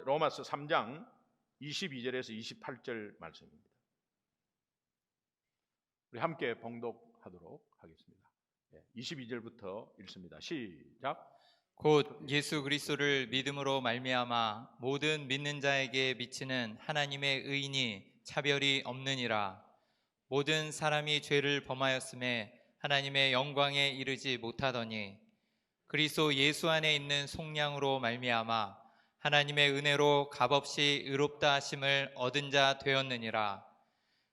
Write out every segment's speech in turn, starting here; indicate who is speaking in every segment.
Speaker 1: 로마서 3장 22절에서 28절 말씀입니다. 우리 함께 봉독하도록 하겠습니다. 22절부터 읽습니다. 시작.
Speaker 2: 곧 예수 그리스도를 믿음으로 말미암아 모든 믿는 자에게 미치는 하나님의 의인이 차별이 없느니라. 모든 사람이 죄를 범하였음에 하나님의 영광에 이르지 못하더니 그리스도 예수 안에 있는 속량으로 말미암아 하나님의 은혜로 값없이 의롭다 하심을 얻은 자 되었느니라.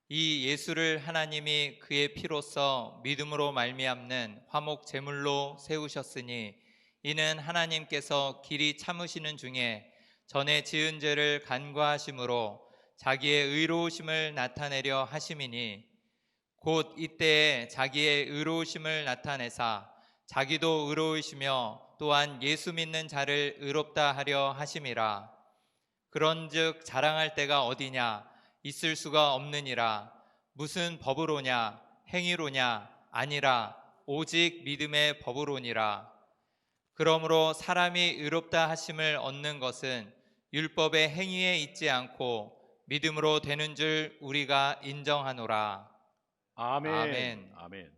Speaker 2: 이 예수를 하나님이 그의 피로써 믿음으로 말미암는 화목 제물로 세우셨으니 이는 하나님께서 길이 참으시는 중에 전에 지은 죄를 간과하심으로 자기의 의로우심을 나타내려 하심이니 곧 이때에 자기의 의로우심을 나타내사 자기도 의로우시며 또한 예수 믿는 자를 의롭다 하려 하심이라. 그런즉 자랑할 때가 어디냐? 있을 수가 없느니라. 무슨 법으로냐? 행위로냐? 아니라 오직 믿음의 법으로니라. 그러므로 사람이 의롭다 하심을 얻는 것은 율법의 행위에 있지 않고 믿음으로 되는 줄 우리가 인정하노라.
Speaker 1: 아멘.
Speaker 2: 아멘.
Speaker 1: 아멘.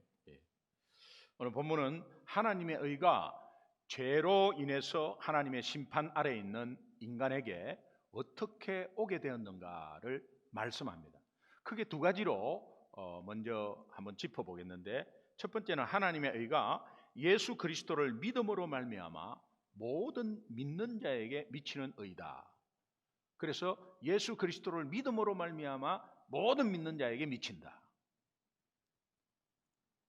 Speaker 1: 오늘 본문은 하나님의 의가 죄로 인해서 하나님의 심판 아래에 있는 인간에게 어떻게 오게 되었는가를 말씀합니다. 크게 두 가지로 먼저 한번 짚어보겠는데, 첫 번째는 하나님의 의가 예수 그리스도를 믿음으로 말미암아 모든 믿는 자에게 미치는 의다. 그래서 예수 그리스도를 믿음으로 말미암아 모든 믿는 자에게 미친다.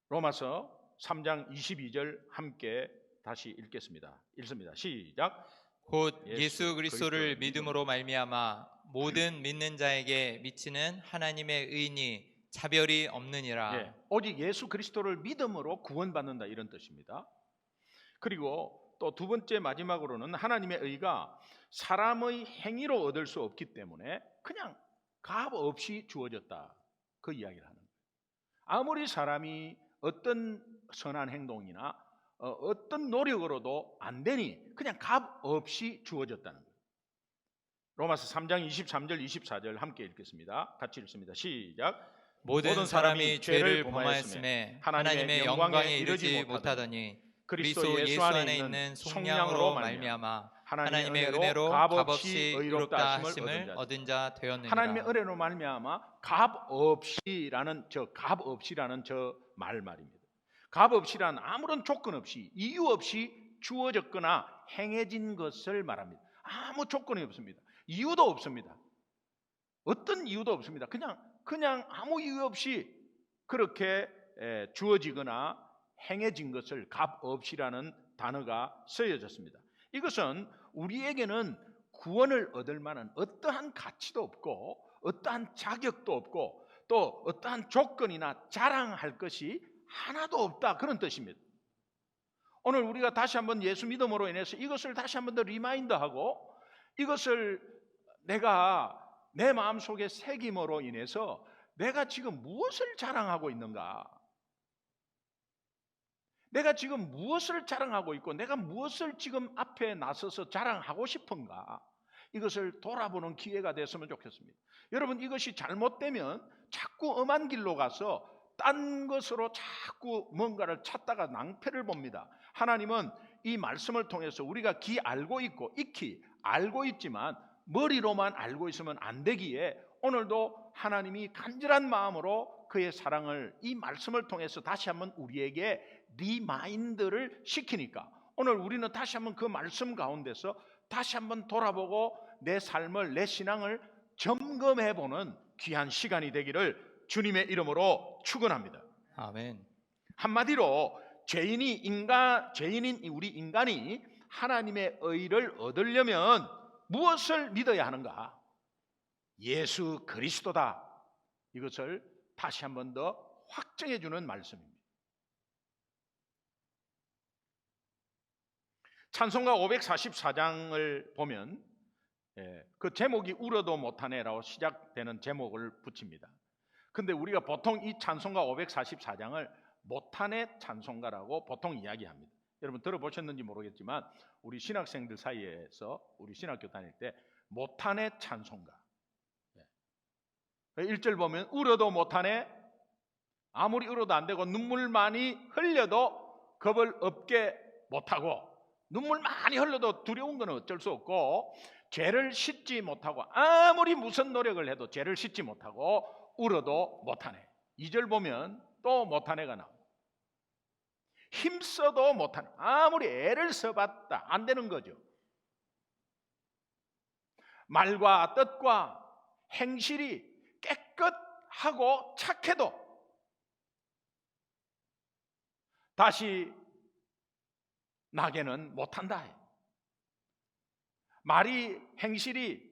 Speaker 1: 로마서 3장 22절 함께 다시 읽겠습니다. 읽습니다. 시작.
Speaker 2: 곧 예수 그리스도를 믿음으로 말미암아 모든 믿는 자에게 미치는 하나님의 의인이 차별이 없느니라.
Speaker 1: 오직 예수 그리스도를 믿음으로 구원받는다, 이런 뜻입니다. 그리고 또 두 번째 마지막으로는 하나님의 의가 사람의 행위로 얻을 수 없기 때문에 그냥 값 없이 주어졌다, 그 이야기를 하는 거예요. 아무리 사람이 어떤 선한 행동이나 어떤 노력으로도 안 되니 그냥 값 없이 주어졌다는 거예요. 로마서 3장 23절 24절 함께 읽겠습니다. 같이 읽습니다. 시작.
Speaker 2: 모든 사람이 죄를 범하였음에 하나님의 영광에 이르지 못하더니 그리스도 예수 안에 있는 속량으로 말미암아 하나님의 은혜로 값없이 의롭다 하심을 얻은 자 되었느니라.
Speaker 1: 하나님의 은혜로 말미암아 값없이라는 저 말입니다. 값없이란 아무런 조건 없이, 이유 없이 주어졌거나 행해진 것을 말합니다. 아무 조건이 없습니다. 이유도 없습니다. 어떤 이유도 없습니다. 그냥 아무 이유 없이 그렇게 주어지거나 행해진 것을 값없이라는 단어가 쓰여졌습니다. 이것은 우리에게는 구원을 얻을 만한 어떠한 가치도 없고 어떠한 자격도 없고 또 어떠한 조건이나 자랑할 것이 하나도 없다, 그런 뜻입니다. 오늘 우리가 다시 한번 예수 믿음으로 인해서 이것을 다시 한번 더 리마인드하고 이것을 내가 내 마음속에 새김으로 인해서 내가 지금 무엇을 자랑하고 있는가, 내가 지금 무엇을 자랑하고 있고 내가 무엇을 지금 앞에 나서서 자랑하고 싶은가, 이것을 돌아보는 기회가 됐으면 좋겠습니다. 여러분, 이것이 잘못되면 자꾸 엄한 길로 가서 딴 것으로 자꾸 뭔가를 찾다가 낭패를 봅니다. 하나님은 이 말씀을 통해서 우리가 익히 알고 있지만 머리로만 알고 있으면 안 되기에 오늘도 하나님이 간절한 마음으로 그의 사랑을 이 말씀을 통해서 다시 한번 우리에게 리마인드를 시키니까 오늘 우리는 다시 한번 그 말씀 가운데서 다시 한번 돌아보고 내 삶을, 내 신앙을 점검해보는 귀한 시간이 되기를 주님의 이름으로 축원합니다.
Speaker 2: 아멘.
Speaker 1: 한마디로 죄인인 우리 인간이 하나님의 의를 얻으려면 무엇을 믿어야 하는가? 예수 그리스도다. 이것을 다시 한 번 더 확정해 주는 말씀입니다. 찬송가 544장을 보면 그 제목이 울어도 못하네라고 시작되는 제목을 붙입니다. 근데 우리가 보통 이 찬송가 544장을 못하네 찬송가라고 보통 이야기합니다. 여러분 들어보셨는지 모르겠지만 우리 신학생들 사이에서 우리 신학교 다닐 때 못하네 찬송가. 1절 보면 울어도 못하네. 아무리 울어도 안 되고 눈물 많이 흘려도 겁을 없게 못하고, 눈물 많이 흘려도 두려운 건 어쩔 수 없고, 죄를 씻지 못하고 아무리 무슨 노력을 해도 죄를 씻지 못하고 울어도 못하네. 2절 보면 또 못하네가 나옵니다. 힘써도 못하네. 아무리 애를 써봤다 안 되는 거죠. 말과 뜻과 행실이 깨끗하고 착해도 다시 나게는 못한다. 말이, 행실이,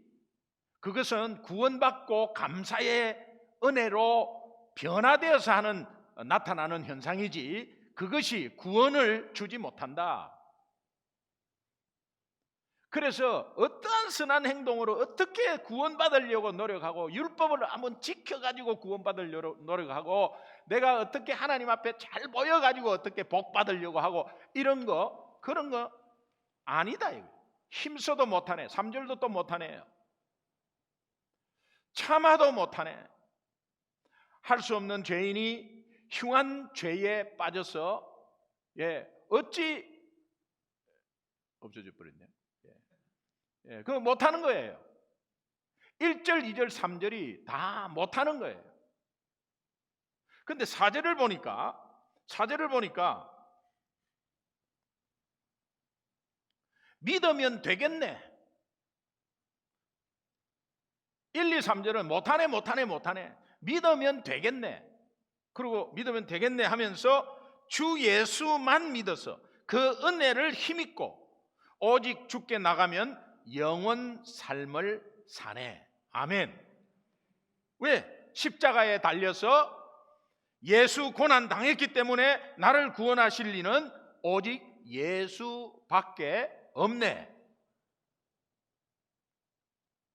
Speaker 1: 그것은 구원받고 감사의 은혜로 변화되어서 나타나는 현상이지, 그것이 구원을 주지 못한다. 그래서 어떠한 선한 행동으로 어떻게 구원받으려고 노력하고, 율법을 한번 지켜가지고 구원받으려고 노력하고, 내가 어떻게 하나님 앞에 잘 보여가지고 어떻게 복받으려고 하고, 이런 거, 그런 거 아니다. 힘써도 못하네. 3절도 또 못하네요. 참아도 못하네. 할 수 없는 죄인이 흉한 죄에 빠져서 어찌 없어져 버렸네요. 그거 못하는 거예요. 1절, 2절, 3절이 다 못하는 거예요. 근데 4절을 보니까 믿으면 되겠네. 1, 2, 3절은 못하네. 믿으면 되겠네. 그리고 믿으면 되겠네 하면서 주 예수만 믿어서 그 은혜를 힘입고 오직 주께 나가면 영원 삶을 사네. 아멘. 왜? 십자가에 달려서 예수 고난 당했기 때문에 나를 구원하실 이는 오직 예수밖에 없네.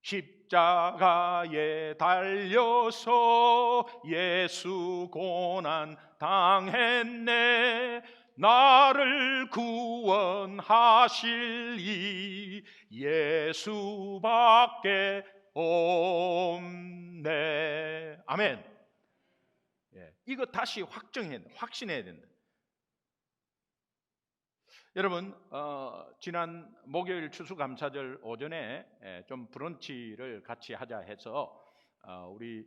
Speaker 1: 십자가에 달려서 예수 고난 당했네. 나를 구원하실 이 예수밖에 없네. 아멘. 이거 다시 확신해야 된다. 여러분, 지난 목요일 추수감사절 오전에 좀 브런치를 같이 하자 해서 우리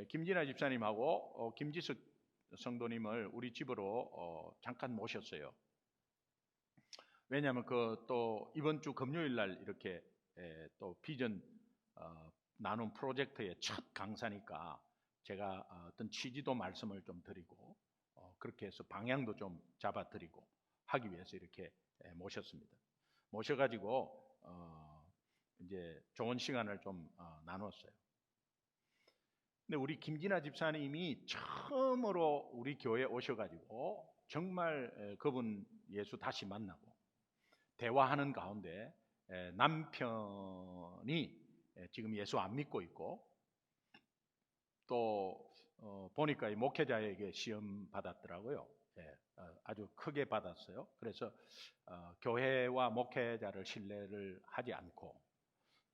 Speaker 1: 김진아 집사님하고 김지숙 성도님을 우리 집으로 잠깐 모셨어요. 왜냐하면 또 이번 주 금요일 날 이렇게 또 비전 나눔 프로젝트의 첫 강사니까 제가 어떤 취지도 말씀을 좀 드리고 그렇게 해서 방향도 좀 잡아드리고 하기 위해서 이렇게 모셨습니다. 모셔가지고 이제 좋은 시간을 좀 나눴어요. 근데 우리 김진아 집사님이 처음으로 우리 교회에 오셔가지고 정말 그분 예수 다시 만나고 대화하는 가운데 남편이 지금 예수 안 믿고 있고 또 보니까 이 목회자에게 시험 받았더라고요. 아주 크게 받았어요. 그래서 교회와 목회자를 신뢰를 하지 않고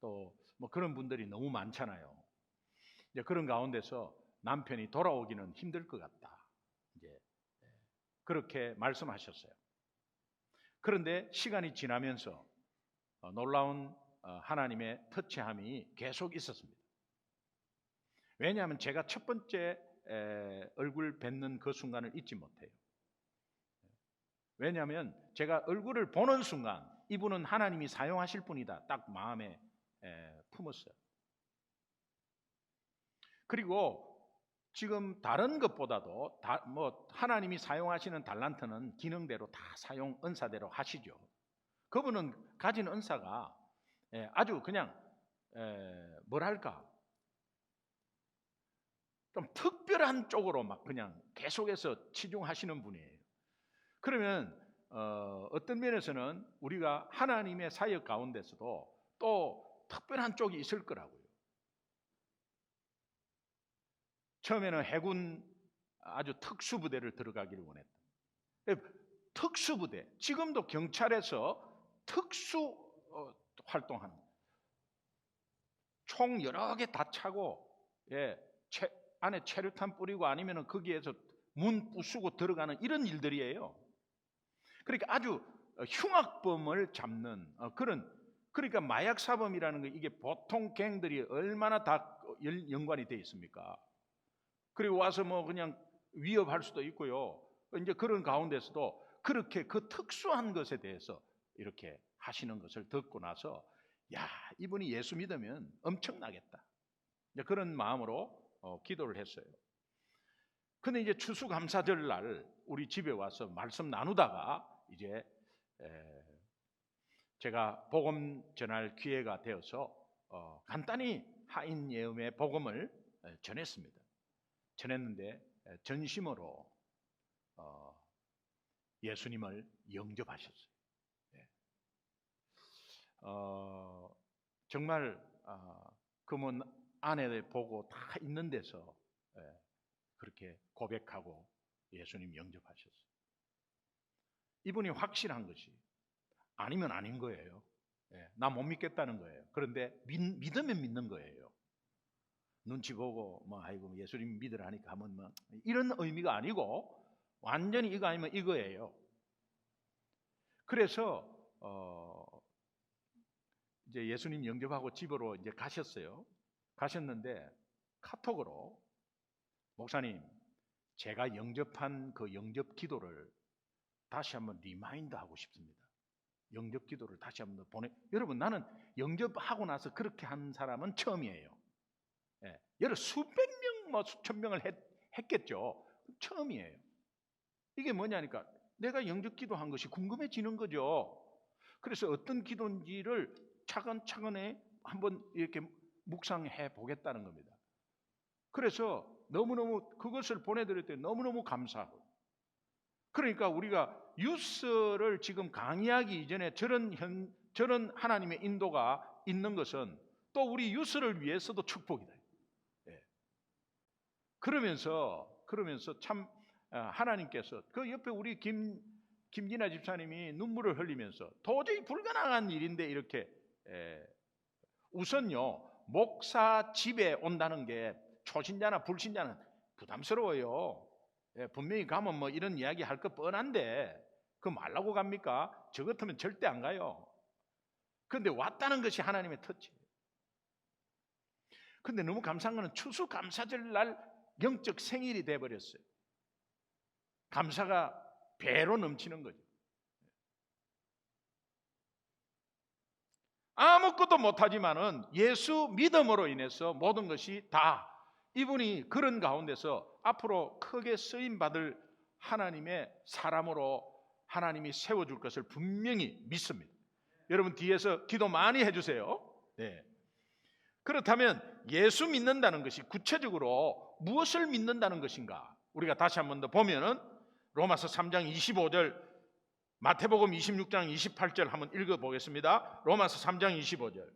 Speaker 1: 또 뭐 그런 분들이 너무 많잖아요. 이제 그런 가운데서 남편이 돌아오기는 힘들 것 같다. 이제 그렇게 말씀하셨어요. 그런데 시간이 지나면서 놀라운 하나님의 터치함이 계속 있었습니다. 왜냐하면 제가 첫 번째 얼굴 뵙는 그 순간을 잊지 못해요. 왜냐하면 제가 얼굴을 보는 순간 이분은 하나님이 사용하실 분이다 딱 마음에 품었어요. 그리고 지금 다른 것보다도 뭐 하나님이 사용하시는 달란트는 기능대로 다 사용 은사대로 하시죠. 그분은 가진 은사가 아주 그냥 뭐랄까 좀 특별한 쪽으로 막 그냥 계속해서 치중하시는 분이에요. 그러면 어떤 면에서는 우리가 하나님의 사역 가운데서도 또 특별한 쪽이 있을 거라고요. 처음에는 해군 아주 특수부대를 들어가기를 원했다. 특수부대, 지금도 경찰에서 특수 활동하는 거예요. 총 여러 개 다 차고, 안에 체류탄 뿌리고 아니면은 거기에서 문 부수고 들어가는 이런 일들이에요. 그러니까 아주 흉악범을 잡는 그러니까 마약 사범이라는 게 이게 보통 갱들이 얼마나 다 연관이 돼 있습니까? 그리고 와서 뭐 그냥 위협할 수도 있고요. 이제 그런 가운데서도 그렇게 그 특수한 것에 대해서 이렇게 하시는 것을 듣고 나서 야, 이분이 예수 믿으면 엄청나겠다. 이제 그런 마음으로 기도를 했어요. 근데 이제 추수감사절 날 우리 집에 와서 말씀 나누다가 이제 제가 복음 전할 기회가 되어서 간단히 하인 예음의 복음을 전했는데 전심으로 예수님을 영접하셨어요. 정말 그분 안에 보고 다 있는 데서 그렇게 고백하고 예수님 영접하셨어요. 이분이 확실한 것이 아니면 아닌 거예요. 나 못 믿겠다는 거예요. 그런데 믿으면 믿는 거예요. 눈치 보고 뭐 아이고 예수님 믿으라니까 하면 뭐 이런 의미가 아니고 완전히 이거 아니면 이거예요. 그래서 이제 예수님 영접하고 집으로 이제 가셨는데 카톡으로 목사님, 제가 영접한 그 영접 기도를 다시 한번 리마인드 하고 싶습니다. 영접 기도를 다시 한번 여러분, 나는 영접하고 나서 그렇게 한 사람은 처음이에요. 여러 수백 명, 뭐 수천 명을 했겠죠. 처음이에요. 이게 뭐냐니까 내가 영접 기도한 것이 궁금해지는 거죠. 그래서 어떤 기도인지를 차근차근히 한번 이렇게 묵상해 보겠다는 겁니다. 그래서 너무너무 그것을 보내드릴 때 너무너무 감사하고, 그러니까 우리가 유스를 지금 강의하기 이전에 저런 하나님의 인도가 있는 것은 또 우리 유스를 위해서도 축복이다. 그러면서 참 하나님께서 그 옆에 우리 김진아 집사님이 눈물을 흘리면서 도저히 불가능한 일인데 이렇게 우선요, 목사 집에 온다는 게 초신자나 불신자는 부담스러워요. 분명히 가면 뭐 이런 이야기 할 거 뻔한데 그 말라고 갑니까? 저 같으면 절대 안 가요. 그런데 왔다는 것이 하나님의 터치. 근데 너무 감사한 거는 추수감사절 날 영적 생일이 돼버렸어요. 감사가 배로 넘치는 거죠. 아무것도 못하지만은 예수 믿음으로 인해서 모든 것이 다 이분이 그런 가운데서 앞으로 크게 쓰임받을 하나님의 사람으로 하나님이 세워줄 것을 분명히 믿습니다. 여러분 뒤에서 기도 많이 해주세요. 그렇다면 예수 믿는다는 것이 구체적으로 무엇을 믿는다는 것인가? 우리가 다시 한 번 더 보면은 로마서 3장 25절, 마태복음 26장 28절 한번 읽어보겠습니다. 로마서 3장 25절.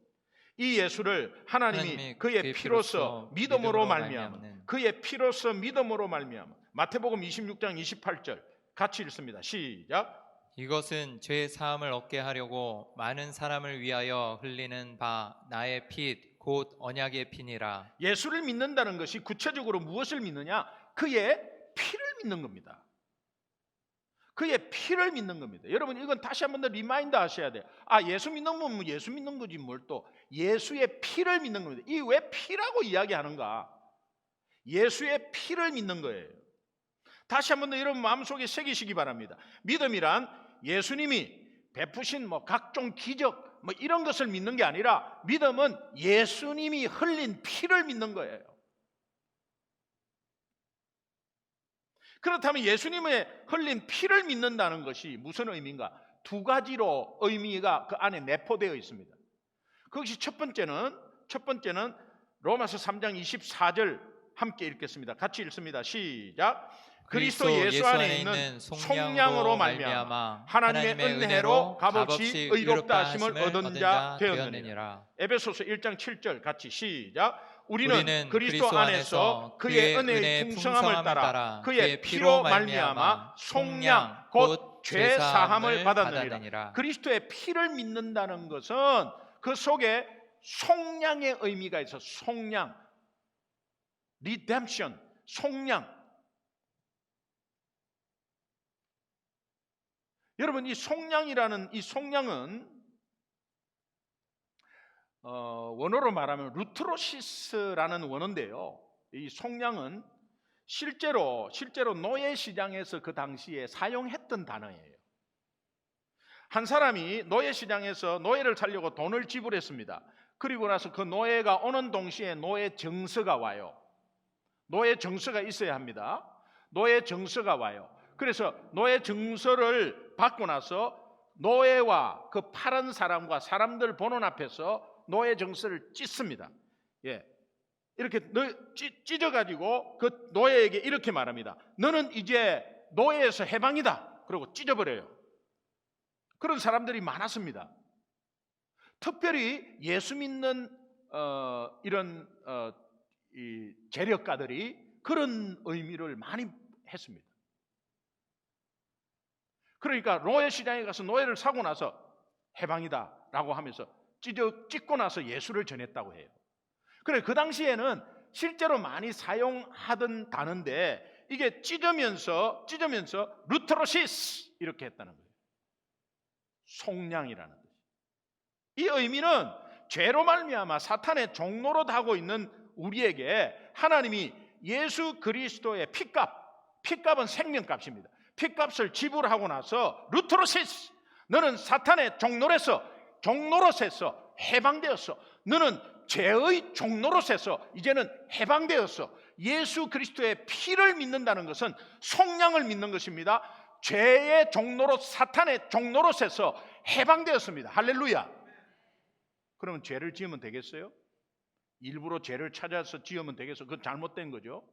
Speaker 1: 이 예수를 하나님이 그의 피로써 믿음으로 말미암은 그의 피로써 믿음으로 말미암은 마태복음 26장 28절 같이 읽습니다. 시작.
Speaker 2: 이것은 죄 사함을 얻게 하려고 많은 사람을 위하여 흘리는 바 나의 피 곧 언약의 피니라.
Speaker 1: 예수를 믿는다는 것이 구체적으로 무엇을 믿느냐? 그의 피를 믿는 겁니다. 그의 피를 믿는 겁니다. 여러분 이건 다시 한 번 더 리마인드 하셔야 돼요. 예수 믿는 건 예수 믿는 거지 뭘 또 예수의 피를 믿는 겁니다. 이 왜 피라고 이야기하는가? 예수의 피를 믿는 거예요. 다시 한 번 더 여러분 마음속에 새기시기 바랍니다. 믿음이란 예수님이 베푸신 뭐 각종 기적 뭐 이런 것을 믿는 게 아니라 믿음은 예수님이 흘린 피를 믿는 거예요. 그렇다면 예수님의 흘린 피를 믿는다는 것이 무슨 의미인가? 두 가지로 의미가 그 안에 내포되어 있습니다. 그것이 첫 번째는 로마서 3장 24절 함께 읽겠습니다. 같이 읽습니다. 시작. 그리스도 예수 안에 있는 속량으로 말미암아 하나님의 은혜로 값없이 의롭다 하심을 얻은 자 되었느니라. 에베소서 1장 7절 같이 시작. 우리는 그리스도 안에서 그의 은혜의 풍성함을 따라 그의 피로 말미암아 속량 곧 죄 사함을 받았느니라. 그리스도의 피를 믿는다는 것은 그 속에 속량의 의미가 있어. 속량, redemption, 속량. 여러분, 이 속량이라는 이 속량은 원어로 말하면 루트로시스라는 원어인데요. 이 속량은 실제로 노예 시장에서 그 당시에 사용했던 단어예요. 한 사람이 노예 시장에서 노예를 살려고 돈을 지불했습니다. 그리고 나서 그 노예가 오는 동시에 노예 정서가 와요. 노예 정서가 있어야 합니다. 노예 정서가 와요. 그래서 노예 정서를 받고 나서 노예와 그 파란 사람과 사람들 보는 앞에서 노예 정서를 찢습니다. 예, 이렇게 찢어가지고 그 노예에게 이렇게 말합니다. 너는 이제 노예에서 해방이다. 그리고 찢어버려요. 그런 사람들이 많았습니다. 특별히 예수 믿는 이런 이 재력가들이 그런 의미를 많이 했습니다. 그러니까 노예 시장에 가서 노예를 사고 나서 해방이다라고 하면서 찢고 나서 예수를 전했다고 해요. 그래, 그 당시에는 실제로 많이 사용하던 단어인데 이게 찢으면서 루트로시스 이렇게 했다는 거예요. 속량이라는 뜻. 이 의미는 죄로 말미암아 사탄의 종노릇 하고 있는 우리에게 하나님이 예수 그리스도의 피값은 생명값입니다. 피값을 지불하고 나서 루트로시스, 너는 사탄의 종노릇에서 해방되었어. 너는 죄의 종노릇에서 이제는 해방되었어. 예수 그리스도의 피를 믿는다는 것은 속량을 믿는 것입니다. 죄의 종노릇, 사탄의 종노릇에서 해방되었습니다. 할렐루야. 그러면 죄를 지으면 되겠어요? 일부러 죄를 찾아서 지으면 되겠어요? 그건 잘못된 거죠.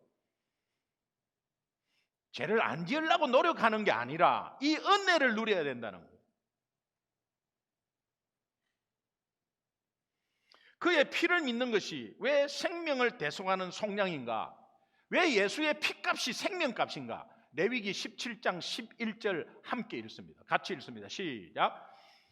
Speaker 1: 죄를 안 지으려고 노력하는 게 아니라 이 은혜를 누려야 된다는 거예요. 그의 피를 믿는 것이 왜 생명을 대속하는 속량인가? 왜 예수의 피값이 생명값인가? 레위기 17장 11절 함께 읽습니다. 같이 읽습니다. 시작.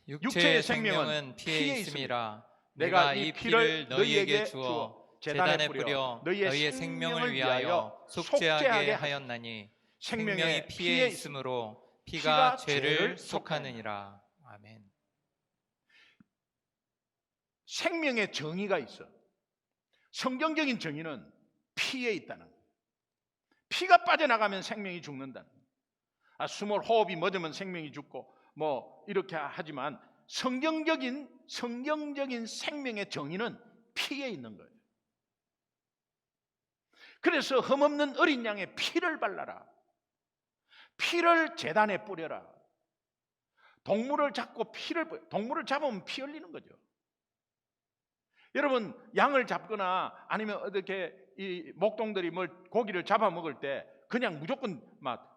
Speaker 2: 육체의 생명은 피에 있음이라. 내가 이 피를 너희에게 주어 제단에 뿌려 너희의 생명을 위하여 속죄하게 하였나니 생명이 피에 있으므로 피가 죄를 속하느니라. 아멘.
Speaker 1: 생명의 정의가 있어. 성경적인 정의는 피에 있다는 거예요. 피가 빠져나가면 생명이 죽는다는 거예요. 숨을 호흡이 멎으면 생명이 죽고 뭐 이렇게 하지만 성경적인 생명의 정의는 피에 있는 거예요. 그래서 흠없는 어린 양의 피를 발라라. 피를 제단에 뿌려라. 동물을 잡으면 피 흘리는 거죠. 여러분, 양을 잡거나 아니면 어떻게 이 목동들이 고기를 잡아 먹을 때 그냥 무조건 막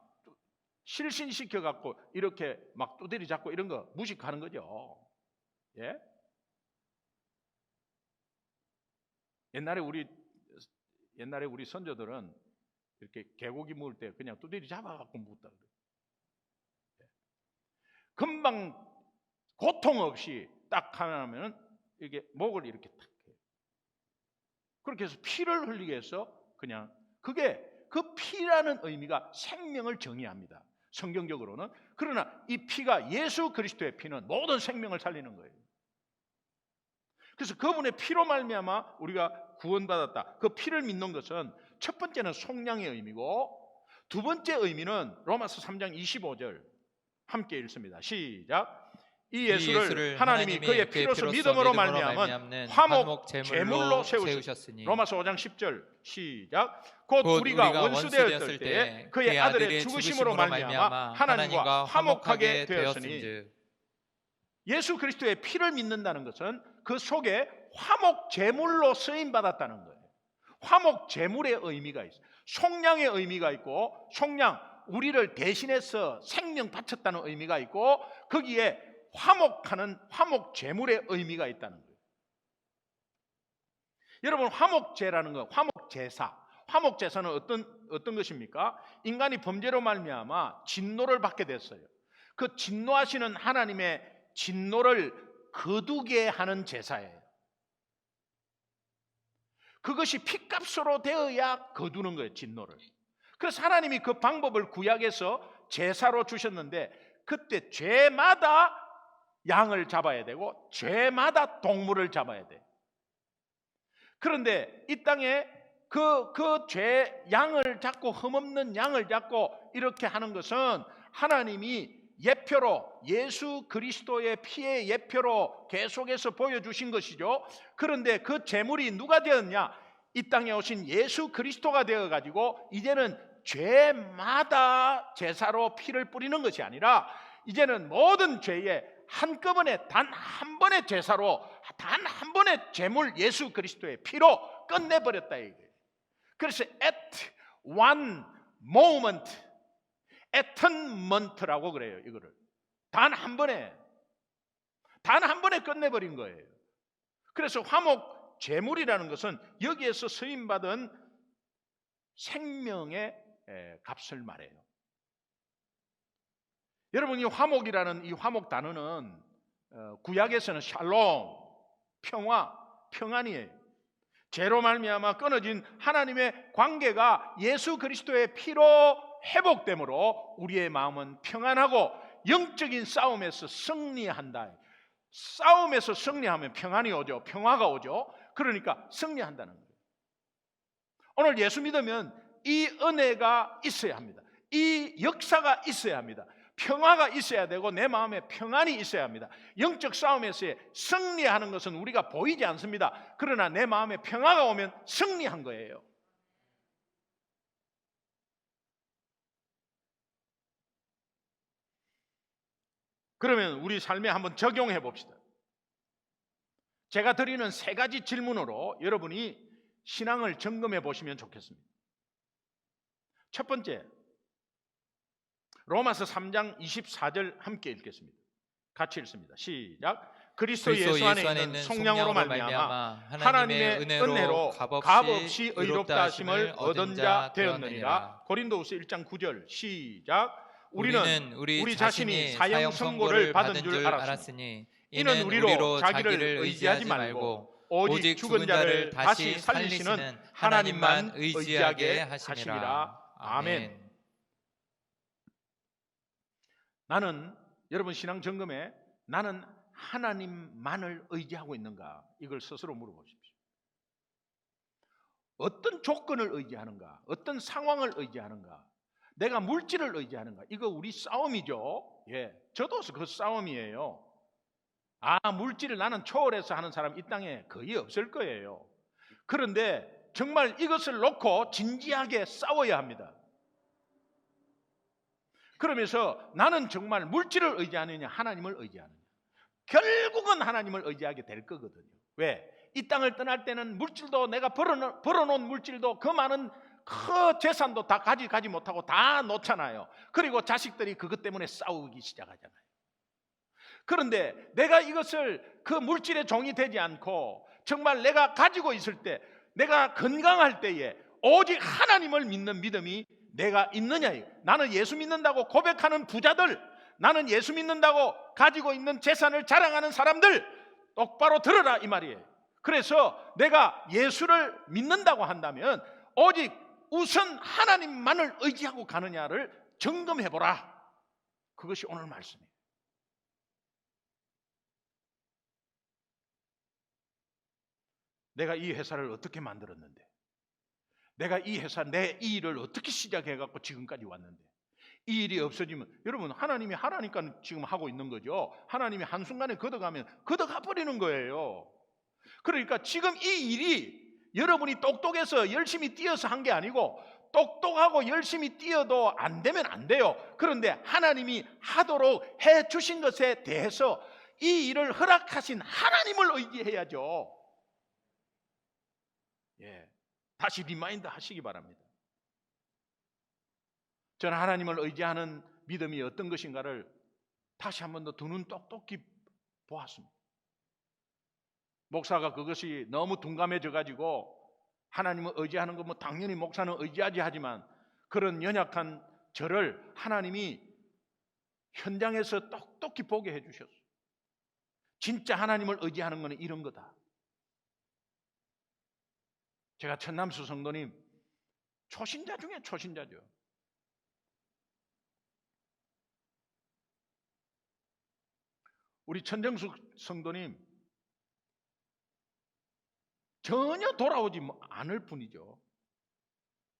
Speaker 1: 실신시켜 갖고 이렇게 막 두드리 잡고 이런 거 무식하는 거죠. 예? 옛날에 우리 선조들은 이렇게 개고기 먹을 때 그냥 두드리 잡아 갖고 먹었다 그래요. 예. 금방 고통 없이 딱 하면 이게 목을 이렇게 탁 해요. 그렇게 해서 피를 흘리게 해서 그냥 그게 그 피라는 의미가 생명을 정의합니다. 성경적으로는. 그러나 이 피가 예수 그리스도의 피는 모든 생명을 살리는 거예요. 그래서 그분의 피로 말미암아 우리가 구원받았다. 그 피를 믿는 것은 첫 번째는 속량의 의미고 두 번째 의미는 로마서 3장 25절 함께 읽습니다. 시작. 이 예수를 하나님이 그의 피로서 믿음으로 말미암은 화목 제물로 세우셨으니. 로마서 5장 10절 시작. 곧 우리가 원수 되었을 때 그의 아들의 죽으심으로 말미암아 하나님과 화목하게 되었으니. 예수 그리스도의 피를 믿는다는 것은 그 속에 화목 제물로 쓰임 받았다는 거예요. 화목 제물의 의미가 있어요. 속량의 의미가 있고, 속량 우리를 대신해서 생명 바쳤다는 의미가 있고, 거기에 화목하는 화목 제물의 의미가 있다는 거예요. 여러분, 화목제라는 거, 화목제사. 화목제사는 어떤 것입니까? 인간이 범죄로 말미암아 진노를 받게 됐어요. 그 진노하시는 하나님의 진노를 거두게 하는 제사예요. 그것이 핏값으로 되어야 거두는 거예요, 진노를. 그래서 하나님이 그 방법을 구약에서 제사로 주셨는데, 그때 죄마다 양을 잡아야 되고 죄마다 동물을 잡아야 돼. 그런데 이 땅에 양을 잡고, 흠없는 양을 잡고 이렇게 하는 것은 하나님이 예표로, 예수 그리스도의 피의 예표로 계속해서 보여주신 것이죠. 그런데 그 제물이 누가 되었냐? 이 땅에 오신 예수 그리스도가 되어가지고 이제는 죄마다 제사로 피를 뿌리는 것이 아니라 이제는 모든 죄에 한꺼번에 단 한 번의 제사로, 단 한 번의 제물 예수 그리스도의 피로 끝내버렸다 이거예요. 그래서 at one moment, atonement라고 그래요. 이거를 단 한 번에 끝내버린 거예요. 그래서 화목 제물이라는 것은 여기에서 쓰임받은 생명의 값을 말해요. 여러분, 이 화목이라는 이 화목 단어는 구약에서는 샬롬, 평화, 평안이에요. 죄로 말미암아 끊어진 하나님의 관계가 예수 그리스도의 피로 회복됨으로 우리의 마음은 평안하고 영적인 싸움에서 승리한다. 싸움에서 승리하면 평안이 오죠. 평화가 오죠. 그러니까 승리한다는 거예요. 오늘 예수 믿으면 이 은혜가 있어야 합니다. 이 역사가 있어야 합니다. 평화가 있어야 되고 내 마음에 평안이 있어야 합니다. 영적 싸움에서의 승리하는 것은 우리가 보이지 않습니다. 그러나 내 마음에 평화가 오면 승리한 거예요. 그러면 우리 삶에 한번 적용해 봅시다. 제가 드리는 세 가지 질문으로 여러분이 신앙을 점검해 보시면 좋겠습니다. 첫 번째, 로마서 3장 24절 함께 읽겠습니다. 같이 읽습니다. 시작. 그리스도 예수 안에 있는 속량으로 말미암아 하나님의 은혜로 값없이 의롭다 하심을 얻은 자 되었느니라. 고린도후서 1장 9절 시작. 우리는 우리 자신이 사형 선고를 받은 줄 알았으니 이는 우리로 자기를 의지하지 말고 오직 죽은 자를 다시 살리시는 하나님만 의지하게 하시니라. 아멘. 나는, 여러분 신앙 점검에 나는 하나님만을 의지하고 있는가? 이걸 스스로 물어보십시오. 어떤 조건을 의지하는가? 어떤 상황을 의지하는가? 내가 물질을 의지하는가? 이거 우리 싸움이죠. 예, 저도 그 싸움이에요. 물질을 나는 초월해서 하는 사람 이 땅에 거의 없을 거예요. 그런데 정말 이것을 놓고 진지하게 싸워야 합니다. 그러면서 나는 정말 물질을 의지하느냐 하나님을 의지하느냐, 결국은 하나님을 의지하게 될 거거든요. 왜? 이 땅을 떠날 때는 물질도, 내가 벌어놓은 물질도, 그 많은 그 재산도 다 가지 못하고 다 놓잖아요. 그리고 자식들이 그것 때문에 싸우기 시작하잖아요. 그런데 내가 이것을, 그 물질의 종이 되지 않고 정말 내가 가지고 있을 때, 내가 건강할 때에 오직 하나님을 믿는 믿음이 내가 있느냐. 나는 예수 믿는다고 고백하는 부자들, 나는 예수 믿는다고 가지고 있는 재산을 자랑하는 사람들, 똑바로 들어라 이 말이에요. 그래서 내가 예수를 믿는다고 한다면 오직 우선 하나님만을 의지하고 가느냐를 점검해보라. 그것이 오늘 말씀이에요. 내가 이 회사를 어떻게 만들었는데, 내가 이 회사, 내 이 일을 어떻게 시작해갖고 지금까지 왔는데, 이 일이 없어지면, 여러분 하나님이 하라니까 지금 하고 있는 거죠. 하나님이 한순간에 걷어가면 걷어가 버리는 거예요. 그러니까 지금 이 일이 여러분이 똑똑해서 열심히 뛰어서 한 게 아니고, 똑똑하고 열심히 뛰어도 안 되면 안 돼요. 그런데 하나님이 하도록 해 주신 것에 대해서 이 일을 허락하신 하나님을 의지해야죠. 예, 다시 리마인드 하시기 바랍니다. 저는 하나님을 의지하는 믿음이 어떤 것인가를 다시 한 번 더 두 눈 똑똑히 보았습니다. 목사가 그것이 너무 둔감해져 가지고 하나님을 의지하는 거, 당연히 목사는 의지하지 하지만, 그런 연약한 저를 하나님이 현장에서 똑똑히 보게 해주셨어요. 진짜 하나님을 의지하는 것은 이런 거다. 제가 천남수 성도님 초신자 중에 초신자죠. 우리 천정숙 성도님 전혀 돌아오지 않을 뿐이죠.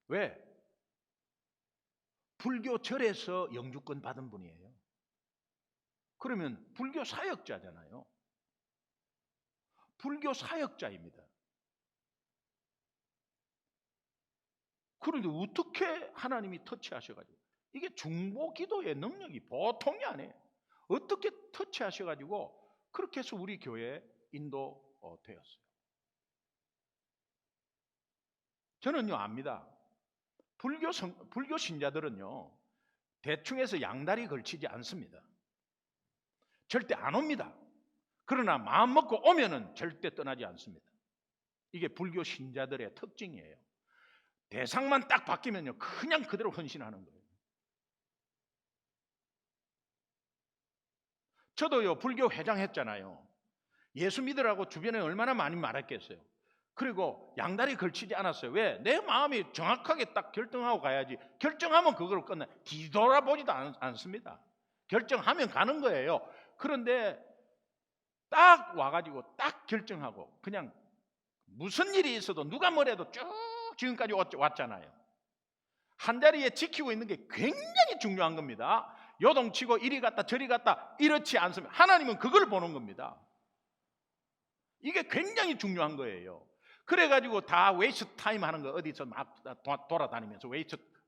Speaker 1: 왜? 불교 절에서 영주권 받은 분이에요. 그러면 불교 사역자잖아요. 불교 사역자입니다. 그런데 어떻게 하나님이 터치하셔가지고, 이게 중보 기도의 능력이 보통이 아니에요. 어떻게 터치하셔가지고 그렇게 해서 우리 교회에 인도되었어요. 저는요 압니다. 불교 신자들은요 대충해서 양다리 걸치지 않습니다. 절대 안 옵니다. 그러나 마음 먹고 오면은 절대 떠나지 않습니다. 이게 불교 신자들의 특징이에요. 대상만 딱 바뀌면요 그냥 그대로 헌신하는 거예요. 저도요 불교 회장 했잖아요. 예수 믿으라고 주변에 얼마나 많이 말했겠어요. 그리고 양다리 걸치지 않았어요. 왜? 내 마음이 정확하게 딱 결정하고 가야지. 결정하면 그걸 끝나. 뒤돌아보지도 않습니다. 결정하면 가는 거예요. 그런데 딱 와가지고 딱 결정하고 그냥 무슨 일이 있어도 누가 뭐래도 쭉 지금까지 왔잖아요. 한 자리에 지키고 있는 게 굉장히 중요한 겁니다. 요동치고 이리 갔다 저리 갔다 이렇지 않습니다. 하나님은 그걸 보는 겁니다. 이게 굉장히 중요한 거예요. 그래가지고 다 웨이스트 타임 하는 거, 어디서 막 돌아다니면서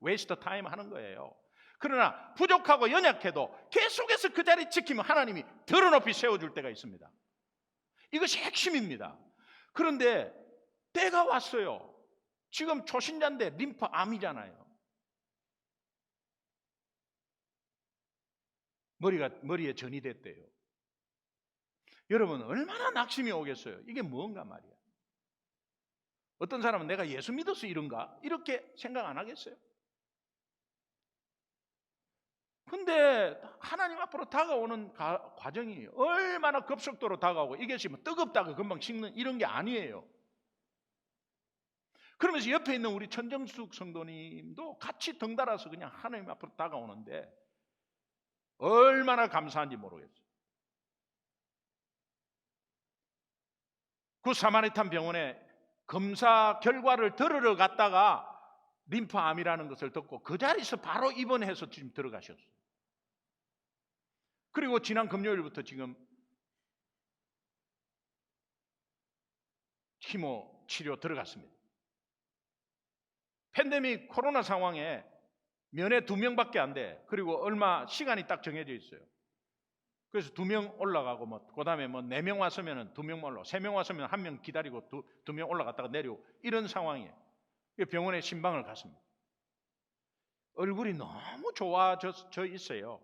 Speaker 1: 웨이스트 타임 하는 거예요. 그러나 부족하고 연약해도 계속해서 그 자리 지키면 하나님이 더 높이 세워줄 때가 있습니다. 이것이 핵심입니다. 그런데 때가 왔어요. 지금 초신자인데 림프암이잖아요. 머리에 전이 됐대요. 여러분 얼마나 낙심이 오겠어요. 이게 뭔가 말이야. 어떤 사람은 내가 예수 믿어서 이런가? 이렇게 생각 안 하겠어요? 근데 하나님 앞으로 다가오는 과정이 얼마나 급속도로 다가오고 이것이 뭐 뜨겁다고 금방 식는 이런 게 아니에요. 그러면서 옆에 있는 우리 천정숙 성도님도 같이 덩달아서 그냥 하나님 앞으로 다가오는데 얼마나 감사한지 모르겠어요. 그 사마리탄 병원에 검사 결과를 들으러 갔다가 림프암이라는 것을 듣고 그 자리에서 바로 입원해서 지금 들어가셨어요. 그리고 지난 금요일부터 지금 키모 치료 들어갔습니다. 팬데믹 코로나 상황에 면회 2명밖에 안 돼. 그리고 얼마 시간이 딱 정해져 있어요. 그래서 2명 올라가고 그다음에 4명 왔으면 2명 올라가고 3명 왔으면 1명 기다리고 2명 올라갔다가 내려오고 이런 상황이에요. 병원에 신방을 갔습니다. 얼굴이 너무 좋아져 있어요.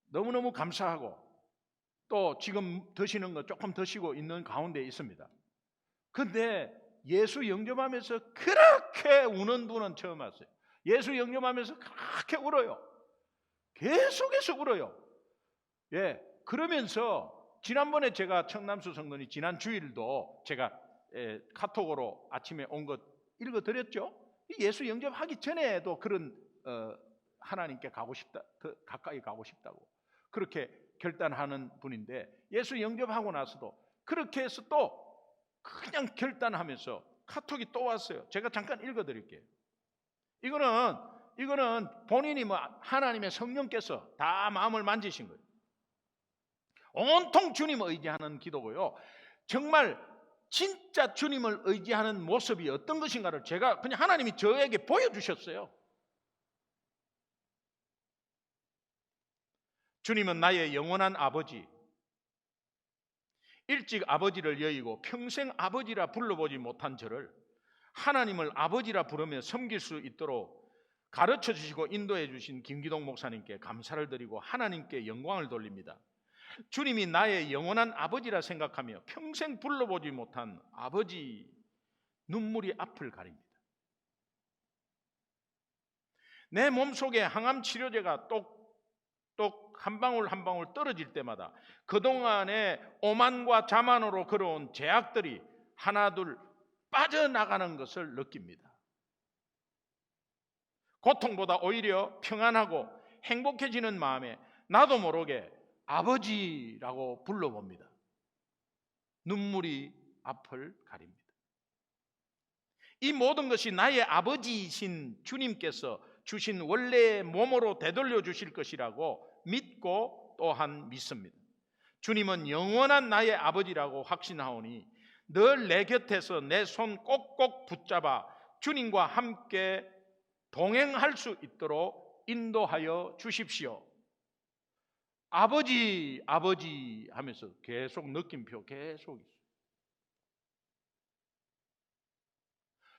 Speaker 1: 너무너무 감사하고 또 지금 드시는 거 조금 드시고 있는 가운데 있습니다. 근데 예수 영접하면서 그렇게 우는 분은 처음 왔어요. 예수 영접하면서 그렇게 울어요. 계속해서 울어요. 예, 그러면서 지난번에 제가 청남수 성도님 지난 주일도 제가 카톡으로 아침에 온 것 읽어드렸죠. 예수 영접하기 전에도 그런 하나님께 가고 싶다, 가까이 가고 싶다고 그렇게 결단하는 분인데 예수 영접하고 나서도 그렇게 해서 또 그냥 결단하면서 카톡이 또 왔어요. 제가 잠깐 읽어드릴게요. 이거는 본인이 하나님의 성령께서 다 마음을 만지신 거예요. 온통 주님을 의지하는 기도고요. 정말 진짜 주님을 의지하는 모습이 어떤 것인가를 제가 그냥 하나님이 저에게 보여주셨어요. 주님은 나의 영원한 아버지, 일찍 아버지를 여의고 평생 아버지라 불러보지 못한 저를 하나님을 아버지라 부르며 섬길 수 있도록 가르쳐 주시고 인도해 주신 김기동 목사님께 감사를 드리고 하나님께 영광을 돌립니다. 주님이 나의 영원한 아버지라 생각하며 평생 불러보지 못한 아버지, 눈물이 앞을 가립니다. 내 몸속에 항암 치료제가 또 또 한 방울 한 방울 떨어질 때마다 그동안의 오만과 자만으로 걸어온 죄악들이 하나둘 빠져나가는 것을 느낍니다. 고통보다 오히려 평안하고 행복해지는 마음에 나도 모르게 아버지라고 불러봅니다. 눈물이 앞을 가립니다. 이 모든 것이 나의 아버지이신 주님께서 주신 원래의 몸으로 되돌려 주실 것이라고 믿고 또한 믿습니다. 주님은 영원한 나의 아버지라고 확신하오니 늘 내 곁에서 내 손 꼭꼭 붙잡아 주님과 함께 동행할 수 있도록 인도하여 주십시오. 아버지, 아버지 하면서 계속 느낌표 계속 있어요.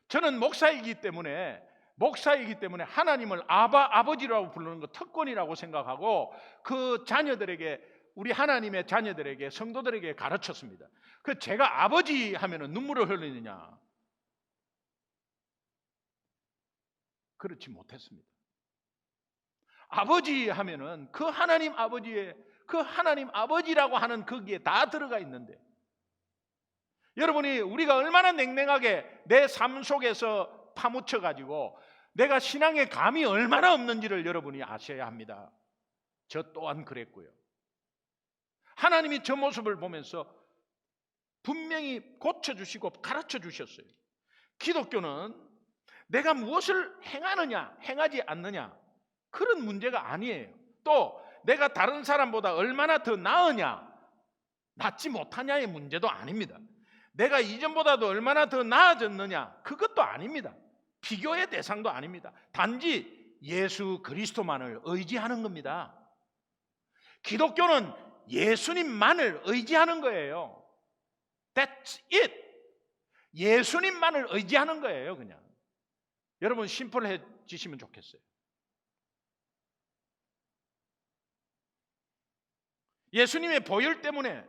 Speaker 1: 저는 목사이기 때문에 하나님을 아버지라고 부르는 거 특권이라고 생각하고 그 자녀들에게, 우리 하나님의 자녀들에게, 성도들에게 가르쳤습니다. 그 제가 아버지 하면은 눈물을 흘리느냐? 그렇지 못했습니다. 아버지 하면은 그 하나님 아버지라고 하는 거기에 다 들어가 있는데, 여러분이 우리가 얼마나 냉랭하게 내 삶 속에서 파묻혀 가지고 내가 신앙의 감이 얼마나 없는지를 여러분이 아셔야 합니다. 저 또한 그랬고요. 하나님이 저 모습을 보면서 분명히 고쳐주시고 가르쳐 주셨어요. 기독교는 내가 무엇을 행하느냐 행하지 않느냐 그런 문제가 아니에요. 또 내가 다른 사람보다 얼마나 더 나으냐 낫지 못하냐의 문제도 아닙니다. 내가 이전보다도 얼마나 더 나아졌느냐 그것도 아닙니다. 비교의 대상도 아닙니다. 단지 예수 그리스도만을 의지하는 겁니다. 기독교는 예수님만을 의지하는 거예요. That's it. 예수님만을 의지하는 거예요. 그냥 여러분 심플해지시면 좋겠어요. 예수님의 보혈 때문에,